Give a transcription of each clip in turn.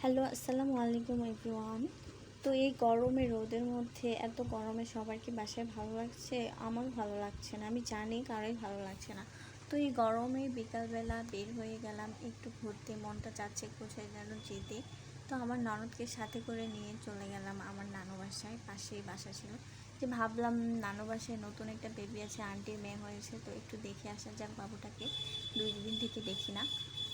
Hello, আসসালামু আলাইকুম everyone. তো এই গরমে রোদের মধ্যে এত গরমে সবার কি বাসায় ভালো লাগছে? আমার ভালো লাগছে না, আমি জানি কারোই ভালো লাগছে না। তো এই গরমে বিকালবেলা বের হয়ে গেলাম একটু ঘুরতে, মনটা চাচ্ছে কোথায় যেন যেতে। তো আমার ননদকে সাথে করে নিয়ে চলে গেলাম আমার নানু বাসায়, পাশেই বাসা ছিল। যে ভাবলাম নানু বাসায় নতুন একটা বেবি আছে, আন্টির মেয়ে হয়েছে, তো একটু দেখে আসা যাক বাবুটাকে, 2 দিন থেকে দেখি না।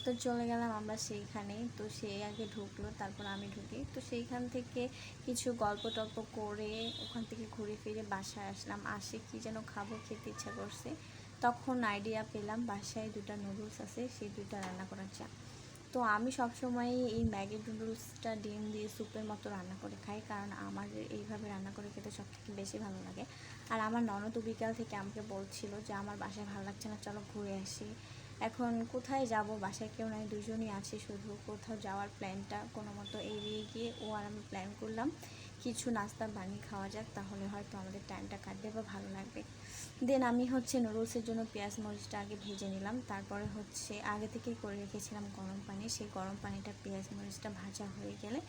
তো চলে গেলাম আমরা সেইখানে। তো সে আগে ঢুকলো, তারপর আমি ঢুকি। তো সেইখান থেকে কিছু গল্প টল্প করে ওখান থেকে ঘুরে ফিরে বাসায় আসলাম। আসে কি যেন খাবো, খেতে ইচ্ছা করছে। তখন আইডিয়া পেলাম বাসায় 2টা নুডলস আছে, সেই 2টা রান্না করার চা। তো আমি সবসময় এই ম্যাগি নুডলসটা ডিম দিয়ে স্যুপের মতো রান্না করে খাই, কারণ আমার এইভাবে রান্না করে খেতে সবথেকে বেশি ভালো লাগে। আর আমার ননদ বিকাল থেকে আমাকে বলছিল যে আমার বাসায় ভালো লাগছে না, চলো ঘুরে আসি। এখন কোথায় যাব, বাসায় কেউ নাই, দুজনই আছি শুধু। কোথাও যাওয়ার প্ল্যানটা কোনো মতো এড়িয়ে গিয়ে ও আর আমি প্ল্যান করলাম কিছু নাস্তা বানিয়ে খাওয়া যাক, তাহলে হয়তো আমাদের টাইমটা কাটবে বা ভালো লাগবে। দেন আমি নুডলসের জন্য পেঁয়াজ মরিচটা আগে ভেজে নিলাম। তারপরে আগে থেকেই করে রেখেছিলাম গরম পানি, সেই গরম পানিটা পেঁয়াজ মরিচটা ভাজা হয়ে গেলে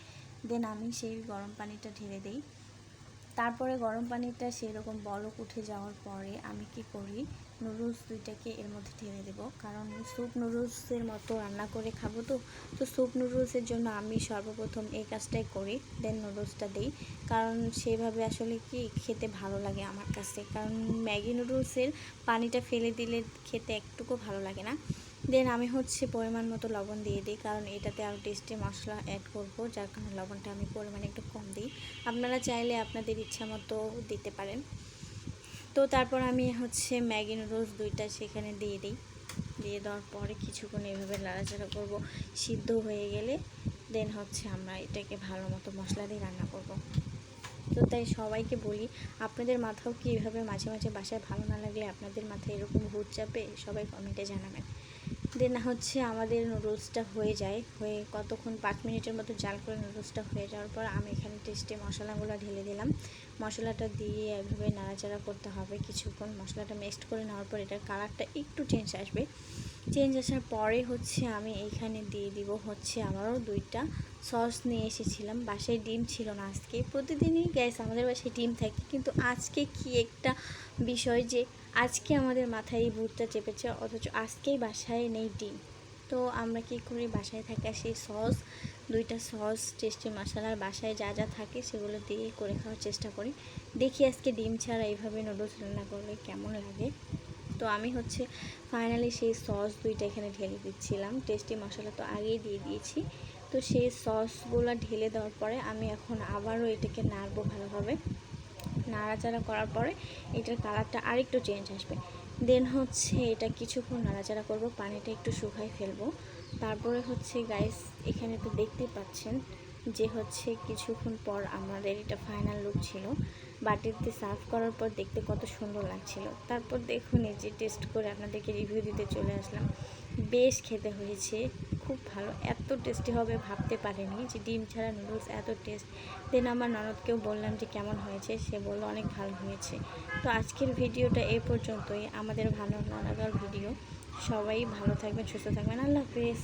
দেন আমি সেই গরম পানিটা ঢেলে দিই। তারপরে গরম পানিটা সেরকম বলক উঠে যাওয়ার পরে আমি কি করি, নুডলস 2টাকে এর মধ্যে ঢেলে দেবো, কারণ স্যুপ নুডলসের মতো রান্না করে খাবো। তো তো স্যুপ নুডলসের জন্য আমি সর্বপ্রথম এই কাজটাই করি, দেন নুডলসটা দিই। কারণ সেভাবে আসলে কি খেতে ভালো লাগে আমার কাছে, কারণ ম্যাগি নুডলসের পানিটা ফেলে দিলে খেতে একটুকু ভালো লাগে না। দেন আমি পরিমাণ মতো লবণ দিয়ে দিই, কারণ এটাতে আরও টেস্টি মশলা অ্যাড করবো, যার কারণে লবণটা আমি পরিমাণে একটু কম দিই। আপনারা চাইলে আপনাদের ইচ্ছা মতো দিতে পারেন। তো তারপর আমি ম্যাগি নুডলস 2টা সেখানে দিয়ে দিই। দিয়ে দেওয়ার পরে কিছুক্ষণ এভাবে নাড়াচাড়া করব, সিদ্ধ হয়ে গেলে দেন আমরা এটাকে ভালো মতো মশলা দিয়ে রান্না করব। তো তাই সবাইকে বলি, আপনাদের মাথাও কি এভাবে মাঝে মাঝে বাসায় ভালো না লাগলে আপনাদের মাথায় এরকম ভূত চাপে? সবাই কমেন্টে জানাবেন। দেন আমাদের নুডলসটা হয়ে কতক্ষণ 5 মিনিটের মতো জাল করে নুডলসটা হয়ে যাওয়ার পর আমি এখানে টেস্টে মশলাগুলো ঢেলে দিলাম। মশলাটা দিয়ে এভাবে নাড়াচাড়া করতে হবে কিছুক্ষণ। মশলাটা মিক্সড করে নেওয়ার পর এটার কালারটা একটু চেঞ্জ আসবে। চেঞ্জ আসার পরে আমি এইখানে দিয়ে দিব আবারও 2টা সস নিয়ে এসেছিলাম। বাসায় ডিম ছিল না আজকে, প্রতিদিনই গ্যাস আমাদের বাসায় ডিম থাকে, কিন্তু আজকে কি একটা বিষয় যে আজকে আমাদের মাথায় এই ভূতটা চেপেছে, অথচ আজকেই বাসায় নেই ডিম। তো আমরা কি করি, বাসায় থাকা সেই 2টা সস টেস্টি মশলার বাসায় যা যা থাকে সেগুলো দিয়ে করে খাওয়ার চেষ্টা করি। দেখি আজকে ডিম ছাড়া এইভাবে নুডলস রান্না করলে কেমন লাগে। তো আমি ফাইনালি সেই সস 2টা এখানে ঢেলে দিচ্ছিলাম। টেস্টি মশলা তো আগেই দিয়ে দিয়েছি। তো সেই সসগুলো ঢেলে দেওয়ার পরে আমি এখন আবারও এটাকে নাড়বো ভালোভাবে। নাড়াচাড়া করার পরে এটার কালারটা আরেকটু চেঞ্জ আসবে। দেন এটা কিছুক্ষণ নাড়াচাড়া করব, পানিটা একটু শুকাই ফেলবো। তারপরে গাইস, এখানে তো দেখতেই পাচ্ছেন যে কিছুক্ষণ পর আমাদের এটা ফাইনাল লুক ছিল। বাটিতে সার্ভ করার পর দেখতে কত সুন্দর লাগছিল। তারপর দেখুন এই যে টেস্ট করে আপনাদেরকে রিভিউ দিতে চলে আসলাম। বেশ খেতে হয়েছে, খুব ভালো। এত টেস্টি হবে ভাবতে পারিনি, যে ডিম ছাড়া নুডলস এত টেস্ট। দেন আমার ননদকেও বললাম যে কেমন হয়েছে, সে বলল অনেক ভালো হয়েছে। তো আজকের ভিডিওটা এই পর্যন্তই, আমাদের ভালো লাগার ভিডিও। সবাই ভালো থাকবেন, সুস্থ থাকবেন, আল্লাহ হাফেজ।